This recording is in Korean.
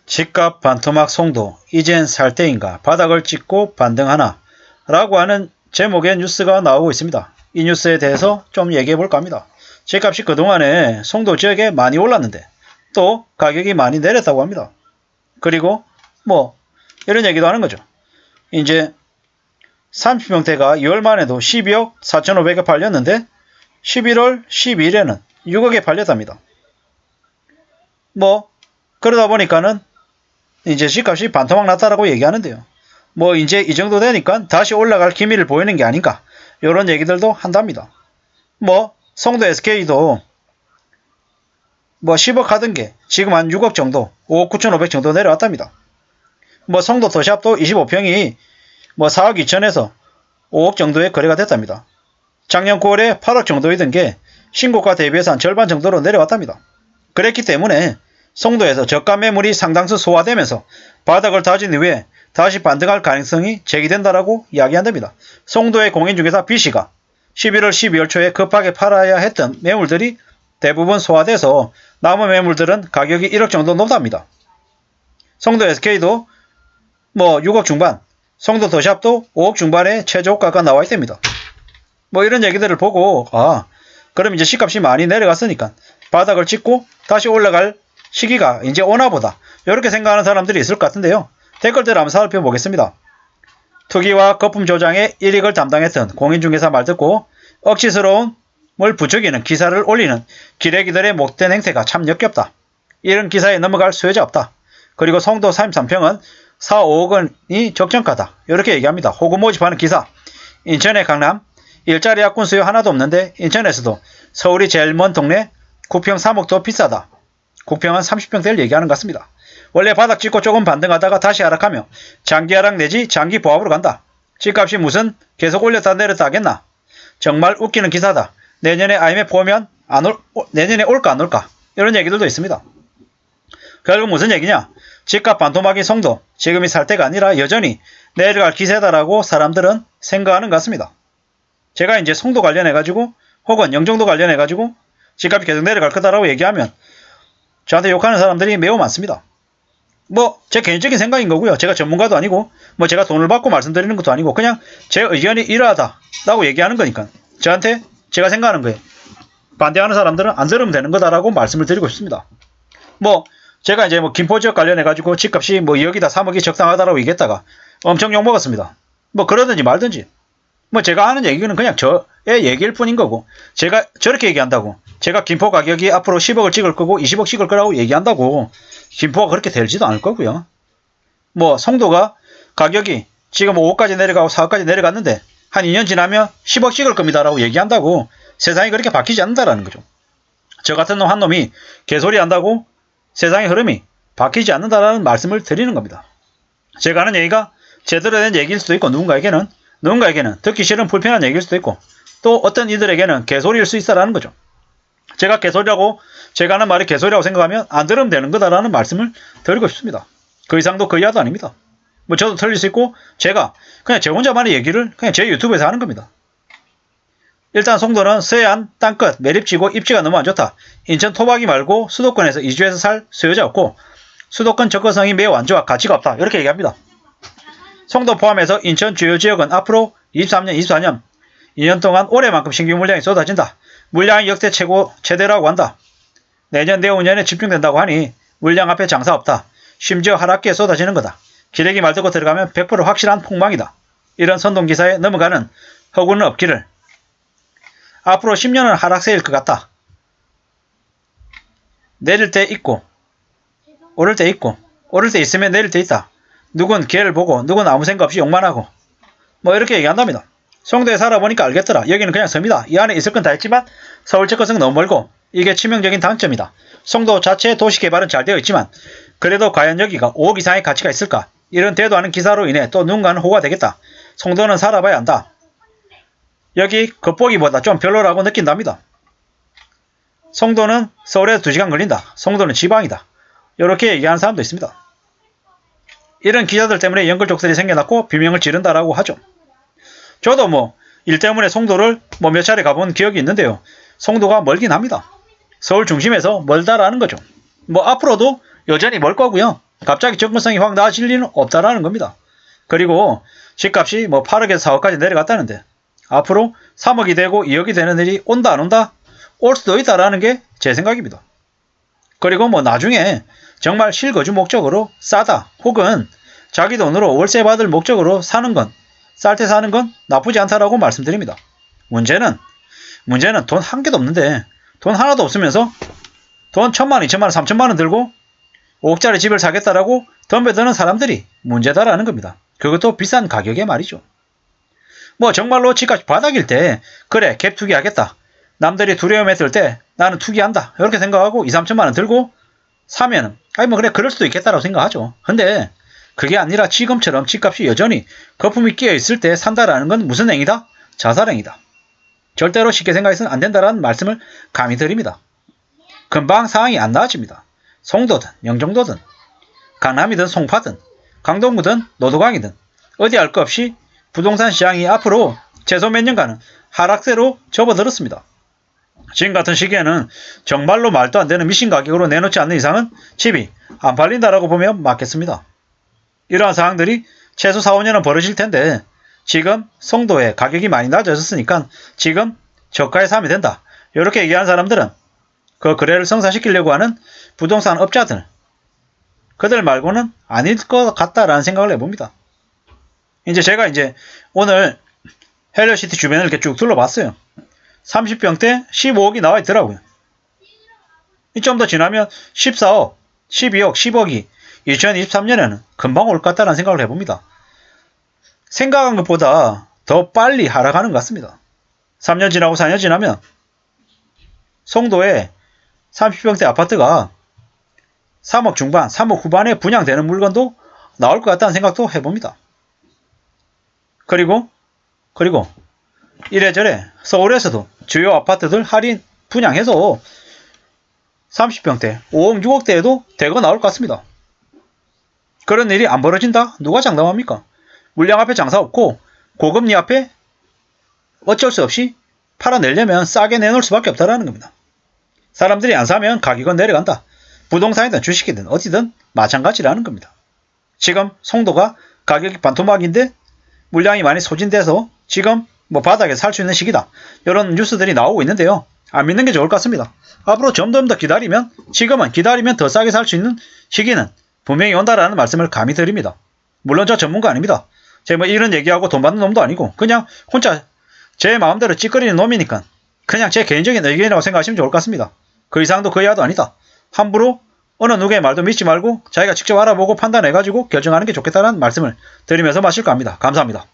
집값 반토막 송도, 이젠 살 때인가, 바닥을 찍고 반등하나 라고 하는 제목의 뉴스가 나오고 있습니다. 이 뉴스에 대해서 좀 얘기해 볼까 합니다. 집값이 그동안에 송도 지역에 많이 올랐는데 또 가격이 많이 내렸다고 합니다. 그리고 뭐 이런 얘기도 하는 거죠. 이제 30평대가 2월 만에도 12억 4,500에 팔렸는데 11월 12일에는 6억에 팔렸답니다. 뭐 그러다 보니까는 이제 집값이 반토막 났다라고 얘기하는데요. 뭐 이제 이 정도 되니까 다시 올라갈 기미를 보이는 게 아닌가 이런 얘기들도 한답니다. 뭐 송도 SK도 뭐 10억 하던 게 지금 한 6억 정도 5억 9,500 정도 내려왔답니다. 뭐 송도 도시압도 25평이 뭐 4억 2천에서 5억 정도의 거래가 됐답니다. 작년 9월에 8억 정도이던 게 신고가 대비해서 한 절반 정도로 내려왔답니다. 그랬기 때문에 송도에서 저가 매물이 상당수 소화되면서 바닥을 다진 이후에 다시 반등할 가능성이 제기된다라고 이야기한답니다. 송도의 공인중개사 B씨가 11월 12월 초에 급하게 팔아야 했던 매물들이 대부분 소화돼서 남은 매물들은 가격이 1억 정도 높답니다. 송도 SK도 뭐 6억 중반, 송도 도시압도 5억 중반의 최저가가 나와 있답니다. 뭐 이런 얘기들을 보고 그럼 이제 집값이 많이 내려갔으니까 바닥을 찍고 다시 올라갈 시기가 이제 오나보다 이렇게 생각하는 사람들이 있을 것 같은데요. 댓글들 한번 살펴보겠습니다. 투기와 거품 조장의 일익을 담당했던 공인중개사 말 듣고 억지스러움을 부추기는 기사를 올리는 기레기들의 못된 행태가 참 역겹다. 이런 기사에 넘어갈 수요자 없다. 그리고 송도 33평은 4, 5억 원이 적정가다. 이렇게 얘기합니다. 호구 모집하는 기사. 인천의 강남 일자리 약군 수요 하나도 없는데 인천에서도 서울이 제일 먼 동네 구평 3억도 비싸다. 구평은 30평대를 얘기하는 것 같습니다. 원래 바닥 찍고 조금 반등하다가 다시 하락하며 장기 하락 내지 장기 보합으로 간다. 집값이 무슨 계속 올렸다 내렸다 하겠나. 정말 웃기는 기사다. 내년에 IMF 오면 내년에 올까 안 올까 이런 얘기들도 있습니다. 결국 무슨 얘기냐. 집값 반토막이 송도 지금이 살 때가 아니라 여전히 내려갈 기세다라고 사람들은 생각하는 것 같습니다. 제가 이제 송도 관련해가지고 혹은 영종도 관련해가지고 집값이 계속 내려갈 거다라고 얘기하면 저한테 욕하는 사람들이 매우 많습니다. 뭐 제 개인적인 생각인 거고요. 제가 전문가도 아니고 뭐 제가 돈을 받고 말씀드리는 것도 아니고 그냥 제 의견이 이러하다라고 얘기하는 거니까 저한테 제가 생각하는 거예요. 반대하는 사람들은 안 들으면 되는 거다라고 말씀을 드리고 싶습니다. 뭐 제가 이제 뭐 김포 지역 관련해가지고 집값이 뭐 2억이다 3억이 적당하다라고 얘기했다가 엄청 욕먹었습니다. 뭐 그러든지 말든지 뭐 제가 하는 얘기는 그냥 저의 얘기일 뿐인 거고 제가 저렇게 얘기한다고 제가 김포 가격이 앞으로 10억을 찍을 거고 20억 찍을 거라고 얘기한다고 김포가 그렇게 될지도 않을 거고요. 뭐 송도가 가격이 지금 5억까지 내려가고 4억까지 내려갔는데 한 2년 지나면 10억 찍을 겁니다 라고 얘기한다고 세상이 그렇게 바뀌지 않는다라는 거죠. 저 같은 놈 한 놈이 개소리 한다고 세상의 흐름이 바뀌지 않는다라는 말씀을 드리는 겁니다. 제가 하는 얘기가 제대로 된 얘기일 수도 있고 누군가에게는 듣기 싫은 불편한 얘기일 수도 있고 또 어떤 이들에게는 개소리일 수 있다라는 거죠. 제가 개소리라고 제가 하는 말이 개소리라고 생각하면 안 들으면 되는 거다라는 말씀을 드리고 싶습니다. 그 이상도 그 이하도 아닙니다. 뭐 저도 틀릴 수 있고 제가 그냥 제 혼자만의 얘기를 그냥 제 유튜브에서 하는 겁니다. 일단 송도는 서해안 땅끝 매립지고 입지가 너무 안 좋다. 인천 토박이 말고 수도권에서 이주해서 살 수요자 없고 수도권 접근성이 매우 안 좋아 가치가 없다. 이렇게 얘기합니다. 송도 포함해서 인천 주요 지역은 앞으로 23년, 24년 2년 동안 올해만큼 신규 물량이 쏟아진다. 물량이 역대 최대라고 한다. 내년 내후년에 집중된다고 하니 물량 앞에 장사 없다. 심지어 하락기에 쏟아지는 거다. 기레기 말 듣고 들어가면 100% 확실한 폭망이다. 이런 선동기사에 넘어가는 허구는 없기를. 앞으로 10년은 하락세일 것 같다. 내릴 때 있고 오를 때 있고 오를 때 있으면 내릴 때 있다. 누군 기회를 보고 누군 아무 생각 없이 욕만 하고 뭐 이렇게 얘기한답니다. 송도에 살아보니까 알겠더라. 여기는 그냥 섬이다. 이 안에 있을 건 다 있지만 서울 접근성 너무 멀고 이게 치명적인 단점이다. 송도 자체의 도시개발은 잘 되어 있지만 그래도 과연 여기가 5억 이상의 가치가 있을까? 이런 대도하는 기사로 인해 또 누군가는 호가 되겠다. 송도는 살아봐야 한다. 여기 겉보기보다 좀 별로라고 느낀답니다. 송도는 서울에서 2시간 걸린다. 송도는 지방이다. 이렇게 얘기하는 사람도 있습니다. 이런 기자들 때문에 연결족설이 생겨났고 비명을 지른다라고 하죠. 저도 뭐 일 때문에 송도를 뭐 몇 차례 가본 기억이 있는데요. 송도가 멀긴 합니다. 서울 중심에서 멀다라는 거죠. 뭐 앞으로도 여전히 멀 거고요. 갑자기 접근성이 확 나아질 리는 없다라는 겁니다. 그리고 집값이 뭐 8억에서 4억까지 내려갔다는데 앞으로 3억이 되고 2억이 되는 일이 온다 안 온다? 올 수도 있다라는 게 제 생각입니다. 그리고 뭐 나중에 정말 실거주 목적으로 싸다 혹은 자기 돈으로 월세 받을 목적으로 사는 건 쌀 때 사는 건 나쁘지 않다라고 말씀드립니다. 문제는 돈 한 개도 없는데 돈 하나도 없으면서 돈 1,000만 원, 2,000만 원, 3,000만 원 들고 5억짜리 집을 사겠다라고 덤벼드는 사람들이 문제다라는 겁니다. 그것도 비싼 가격에 말이죠. 뭐 정말로 집값이 바닥일 때 그래 갭 투기하겠다. 남들이 두려움에 들 때 나는 투기한다. 이렇게 생각하고 2, 3천만 원 들고 사면은 아니 뭐 그래 그럴 수도 있겠다라고 생각하죠. 근데 그게 아니라 지금처럼 집값이 여전히 거품이 끼어 있을 때 산다라는 건 무슨 행위다? 자살행위다. 절대로 쉽게 생각해서는 안 된다라는 말씀을 감히 드립니다. 금방 상황이 안 나아집니다. 송도든 영종도든 강남이든 송파든 강동구든 노도강이든 어디 할 것 없이 부동산 시장이 앞으로 최소 몇 년간은 하락세로 접어들었습니다. 지금 같은 시기에는 정말로 말도 안 되는 미친 가격으로 내놓지 않는 이상은 집이 안 팔린다라고 보면 맞겠습니다. 이러한 상황들이 최소 4, 5년은 벌어질 텐데 지금 송도에 가격이 많이 낮아졌으니까 지금 저가에 사면 된다. 이렇게 얘기하는 사람들은 그 거래를 성사시키려고 하는 부동산 업자들 그들 말고는 아닐 것 같다라는 생각을 해봅니다. 제가 오늘 헬리오시티 주변을 이렇게 쭉 둘러봤어요. 30평대 15억이 나와 있더라고요. 좀 더 지나면 14억, 12억, 10억이 2023년에는 금방 올 것 같다는 생각을 해봅니다. 생각한 것보다 더 빨리 하락하는 것 같습니다. 3년 지나고 4년 지나면 송도에 30평대 아파트가 3억 중반, 3억 후반에 분양되는 물건도 나올 것 같다는 생각도 해봅니다. 그리고 이래저래 서울에서도 주요 아파트들 할인 분양해서 30평대 5억 6억대에도 대거 나올 것 같습니다. 그런 일이 안 벌어진다? 누가 장담합니까? 물량 앞에 장사 없고 고금리 앞에 어쩔 수 없이 팔아내려면 싸게 내놓을 수밖에 없다는 겁니다. 사람들이 안 사면 가격은 내려간다. 부동산이든 주식이든 어디든 마찬가지라는 겁니다. 지금 송도가 가격이 반토막인데 물량이 많이 소진돼서 지금 바닥에 살 수 있는 시기다. 이런 뉴스들이 나오고 있는데요. 안 믿는 게 좋을 것 같습니다. 앞으로 좀 더 기다리면 지금은 기다리면 더 싸게 살 수 있는 시기는 분명히 온다라는 말씀을 감히 드립니다. 물론 저 전문가 아닙니다. 제가 이런 얘기하고 돈 받는 놈도 아니고 그냥 혼자 제 마음대로 찌꺼리는 놈이니까 그냥 제 개인적인 의견이라고 생각하시면 좋을 것 같습니다. 그 이상도 그 이하도 아니다. 함부로 어느 누구의 말도 믿지 말고 자기가 직접 알아보고 판단해가지고 결정하는 게 좋겠다는 말씀을 드리면서 마실까 합니다. 감사합니다.